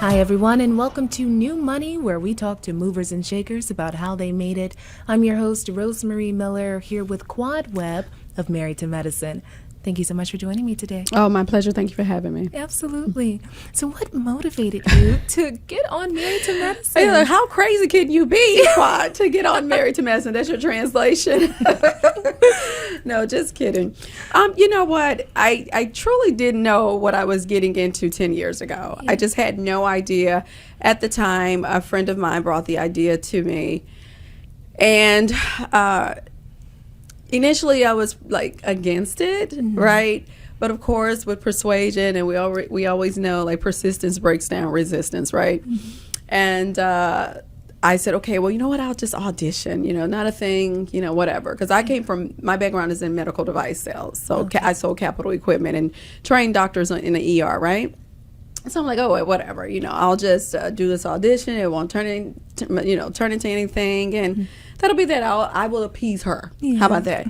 Hi, everyone, and welcome to New Money, where we talk to movers and shakers about how they made it. I'm your host, Rosemary Miller, here with Webb of Married to Medicine. Thank you so much for joining me today. Oh, my pleasure. Thank you for having me. Absolutely. So what motivated you to get on Married to Medicine? Hey, look, how crazy can you be, Quad, to get on Married to Medicine? That's your translation. No, just kidding. You know what? I truly didn't know what I was getting into 10 years ago. Yeah. I just had no idea. At the time, a friend of mine brought the idea to me. And initially, I was like against it, right? But of course, with persuasion, and we always know like persistence breaks down resistance, right? And I said, okay, well, you know what? I'll just audition. Not a thing. Whatever. Because I came from, my background is in medical device sales, so I sold capital equipment and trained doctors in the ER, right? So I'm like, oh, whatever. I'll just do this audition. It won't turn into anything, and that'll be that. I will appease her. Yeah. How about that?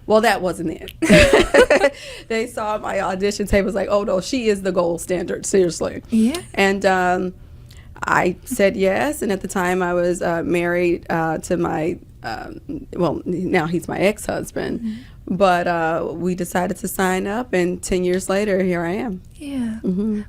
Well, that wasn't it. They saw my audition tape. Was like, oh no, she is the gold standard. Seriously. Yeah. And I said yes. And at the time, I was married to my well, now he's my ex-husband. But we decided to sign up, and 10 years later, here I am. Yeah.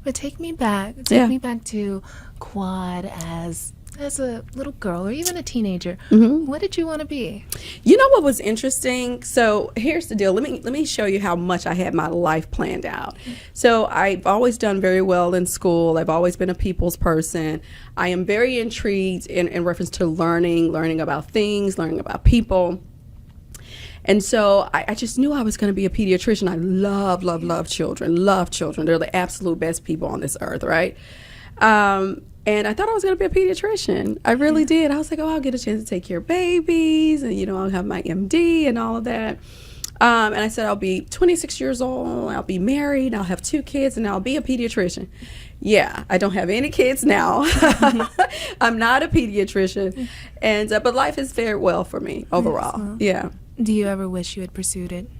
But take me back. Me back to Quad as a little girl or even a teenager. What did you want to be? You know what was interesting? So here's the deal. Let me show you how much I had my life planned out. So I've always done very well in school. I've always been a people's person. I am very intrigued in reference to learning about things, learning about people. And so I just knew I was going to be a pediatrician. I love children, They're the absolute best people on this earth, right? And I thought I was going to be a pediatrician. I really did. I was like, oh, I'll get a chance to take care of babies, and, I'll have my MD and all of that. And I said, I'll be 26 years old, I'll be married, I'll have 2 kids, and I'll be a pediatrician. Yeah, I don't have any kids now. I'm not a pediatrician. And but life has fared well for me overall. Well. Yeah. Do you ever wish you had pursued it?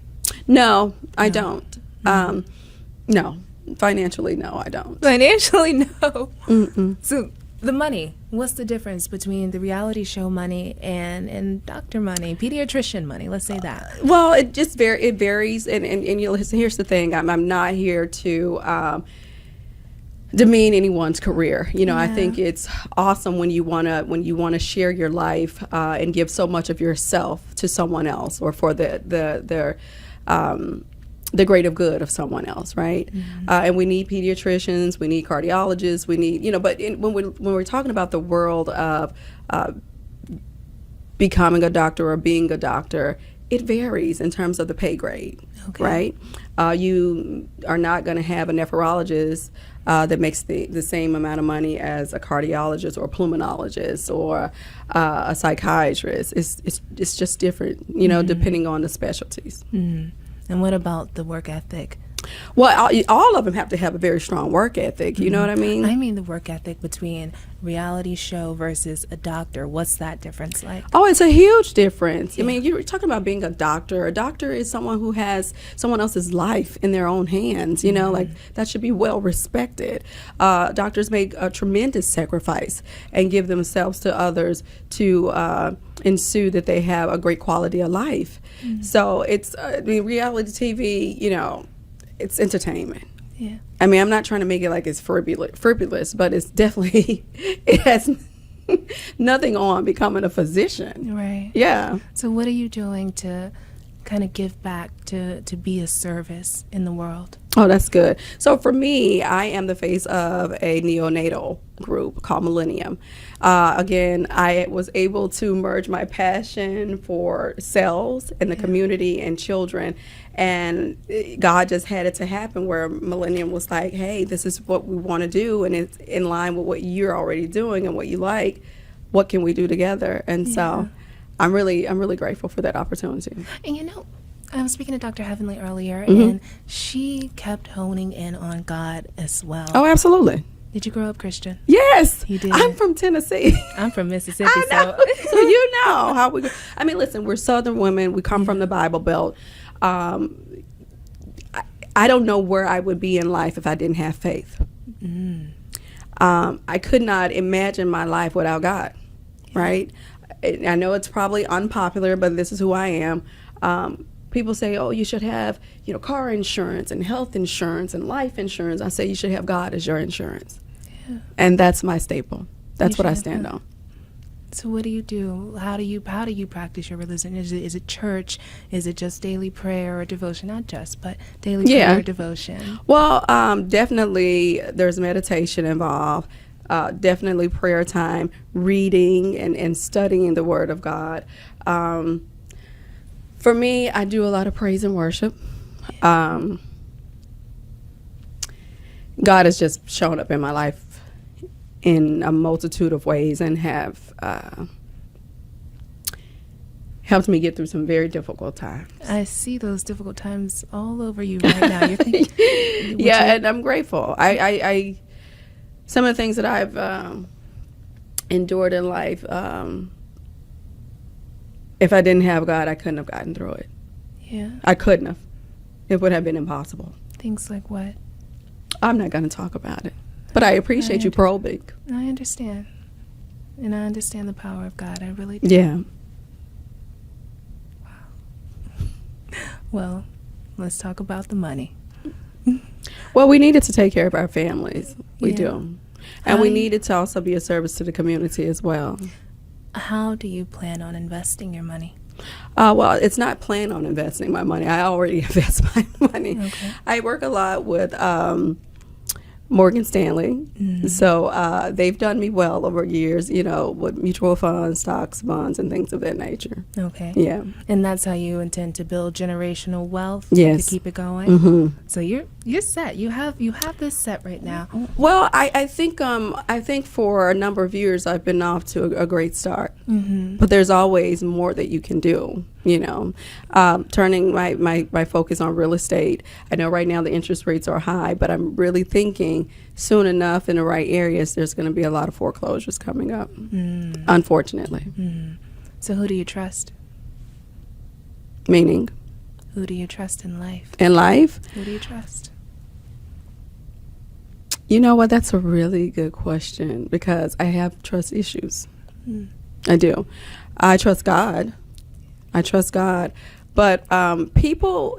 No, I don't. No. Financially, no, I don't. Financially, no. So the money, what's the difference between the reality show money and doctor money, pediatrician money? Let's say that. Well, it just varies, and here's the thing. I'm not here to demean anyone's career. I think it's awesome when you wanna share your life and give so much of yourself to someone else, or for the greater good of someone else, right? And we need pediatricians, we need cardiologists, we need, but when we're talking about the world of becoming a doctor or being a doctor, it varies in terms of the pay grade, right? You are not going to have a nephrologist that makes the same amount of money as a cardiologist or a pulmonologist or a psychiatrist. It's just different, depending on the specialties. And what about the work ethic? Well, all of them have to have a very strong work ethic. You know what I mean? I mean the work ethic between reality show versus a doctor. What's that difference like? Oh, it's a huge difference. I mean, you're talking about being a doctor. A doctor is someone who has someone else's life in their own hands. Like that should be well respected. Doctors make a tremendous sacrifice and give themselves to others to ensue that they have a great quality of life. So it's, reality TV, it's entertainment. Yeah. I mean, I'm not trying to make it like it's frivolous, but it's definitely, it has nothing on becoming a physician. Right. Yeah. So what are you doing to kind of give back, to be a service in the world? Oh, that's good. So for me, I am the face of a neonatal group called Millennium. Again, I was able to merge my passion for cells and the community and children, and God just had it to happen where Millennium was like, hey, this is what we want to do, and it's in line with what you're already doing and what you like. What can we do together? And so I'm really grateful for that opportunity. And I was speaking to Dr. Heavenly earlier, and she kept honing in on God as well. Oh, absolutely. Did you grow up Christian? Yes. You did? I'm from Tennessee. I'm from Mississippi. I know. So you know how we go. I mean, listen, we're Southern women. We come from the Bible Belt. I don't know where I would be in life if I didn't have faith. I could not imagine my life without God, right? I know it's probably unpopular, but this is who I am. People say, oh, you should have, car insurance and health insurance and life insurance. I say you should have God as your insurance. Yeah. And that's my staple. That's what I stand on. So what do you do? How do you practice your religion? Is it church? Is it just daily prayer or devotion? Not just, but daily prayer or devotion. Well, definitely there's meditation involved. Definitely prayer time, reading and studying the Word of God. For me, I do a lot of praise and worship. God has just shown up in my life in a multitude of ways and have helped me get through some very difficult times. I see those difficult times all over you right now. You're thinking, and I'm grateful. I some of the things that I've endured in life, if I didn't have God, I couldn't have gotten through it. Yeah. I couldn't have. It would have been impossible. Things like what? I'm not going to talk about it. But I appreciate you probing. I understand. And I understand the power of God. I really do. Yeah. Wow. Well, let's talk about the money. Well, we needed to take care of our families. We do. And we needed to also be a service to the community as well. How do you plan on investing your money? Well, it's not plan on investing my money. I already invest my money. Okay. I work a lot with Morgan Stanley. Mm-hmm. So they've done me well over years, with mutual funds, stocks, bonds, and things of that nature. Okay. Yeah. And that's how you intend to build generational wealth to keep it going? Mm-hmm. So you're set. You have this set right now. Well, I think for a number of years I've been off to a great start. Mm-hmm. But there's always more that you can do. Turning my focus on real estate. I know right now the interest rates are high, but I'm really thinking soon enough in the right areas, there's going to be a lot of foreclosures coming up, unfortunately. Mm. So who do you trust? Meaning? Who do you trust in life? In life? Who do you trust? You know what? That's a really good question because I have trust issues. Mm. I do. I trust God. But people,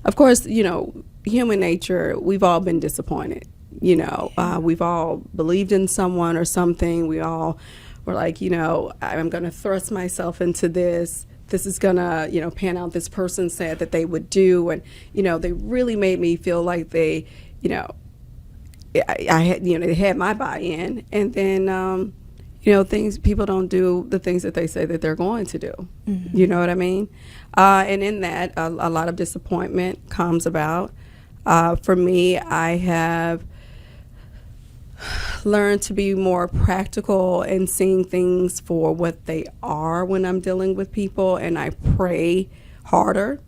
of course, human nature, we've all been disappointed. We've all believed in someone or something. We all were like, I'm going to thrust myself into this. This is going to, pan out. This person said that they would do. And, they really made me feel like they, I had, they had my buy-in. And then, people don't do the things that they say that they're going to do. Mm-hmm. You know what I mean? And in that, a lot of disappointment comes about. For me, I have learned to be more practical and seeing things for what they are when I'm dealing with people, and I pray harder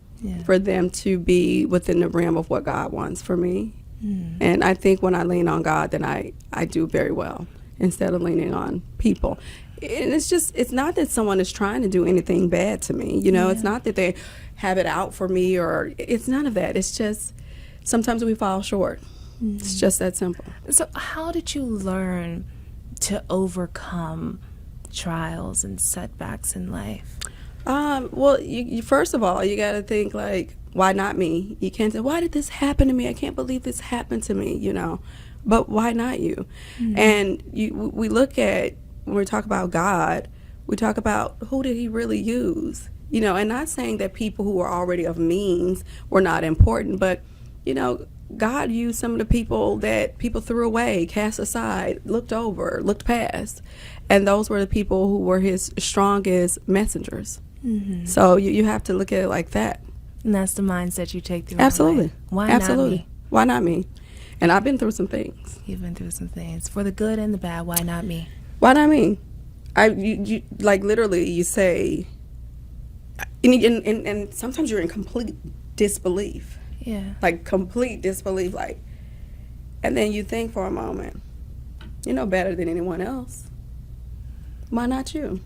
for them to be within the realm of what God wants for me. Mm. And I think when I lean on God, then I do very well, instead of leaning on people. And it's not that someone is trying to do anything bad to me. It's not that they have it out for me, or it's none of that. It's just sometimes we fall short. Mm-hmm. It's just that simple. So how did you learn to overcome trials and setbacks in life? Well, you first of all, you got to think like, why not me? You can't say, why did this happen to me? I can't believe this happened to me, But why not you? Mm-hmm. And we look at, when we talk about God, we talk about who did he really use? And not saying that people who are already of means were not important, but, God used some of the people that people threw away, cast aside, looked over, looked past. And those were the people who were his strongest messengers. Mm-hmm. So you have to look at it like that. And that's the mindset you take through. Absolutely. Why Absolutely. not me? Why not me? And I've been through some things. You've been through some things. For the good and the bad, why not me? Why not me? You like literally you say, and sometimes you're in complete disbelief. Yeah. Like complete disbelief, and then you think for a moment, you're no better than anyone else. Why not you?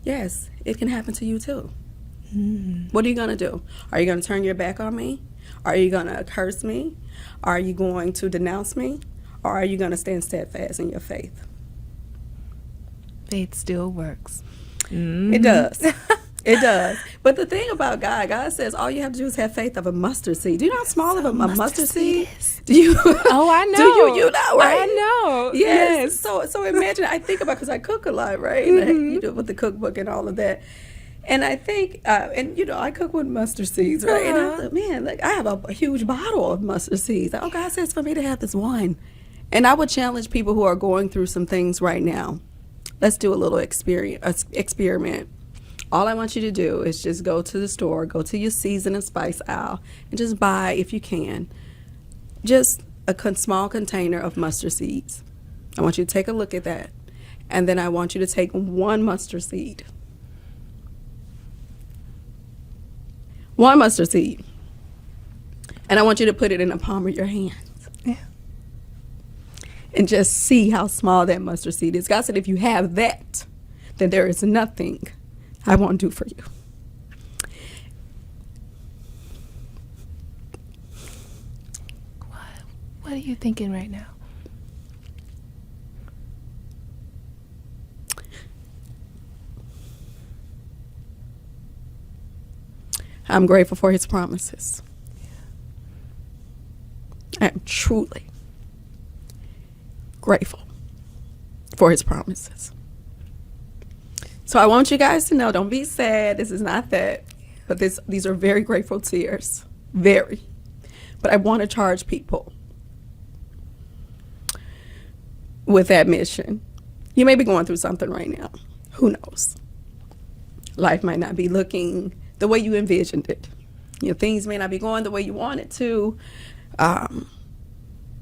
Yes, it can happen to you too. Mm. What are you going to do? Are you going to turn your back on me? Are you going to curse me? Are you going to denounce me? Or are you going to stand steadfast in your faith? Faith still works. It does. It does. But the thing about God says all you have to do is have faith of a mustard seed. Do you know how small of a mustard seed is? Do you? Oh, I know. Do you know, right? I know. Yes. So imagine, I think about, because I cook a lot, right? You do it with the cookbook and all of that. And I think, and I cook with mustard seeds, right? And I thought, man, like, I have a huge bottle of mustard seeds. Oh, God says for me to have this one. And I would challenge people who are going through some things right now. Let's do a little experiment. All I want you to do is just go to the store, go to your season and spice aisle, and just buy, if you can, just a small container of mustard seeds. I want you to take a look at that. And then I want you to take one mustard seed. One mustard seed. And I want you to put it in the palm of your hands. Yeah. And just see how small that mustard seed is. God said, if you have that, then there is nothing I won't do for you. What are you thinking right now? I'm grateful for his promises. I am truly grateful for his promises. So I want you guys to know, don't be sad. This is not that. But these are very grateful tears. Very. But I want to charge people with that mission. You may be going through something right now. Who knows? Life might not be looking the way you envisioned it. Things may not be going the way you want it to.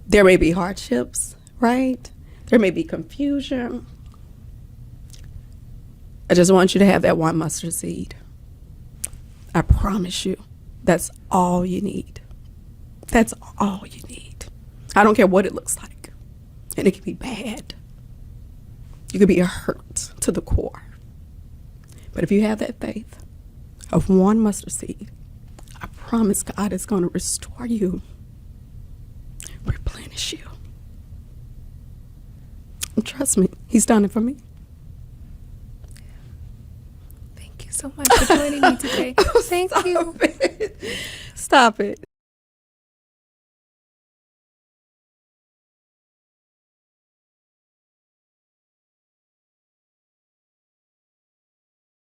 There may be hardships, right? There may be confusion. I just want you to have that one mustard seed. I promise you, that's all you need. That's all you need. I don't care what it looks like. And it can be bad. You could be hurt to the core. But if you have that faith of one mustard seed, I promise God is going to restore you, replenish you. And trust me, he's done it for me. Thank you so much for joining me today. Thank you. Stop it.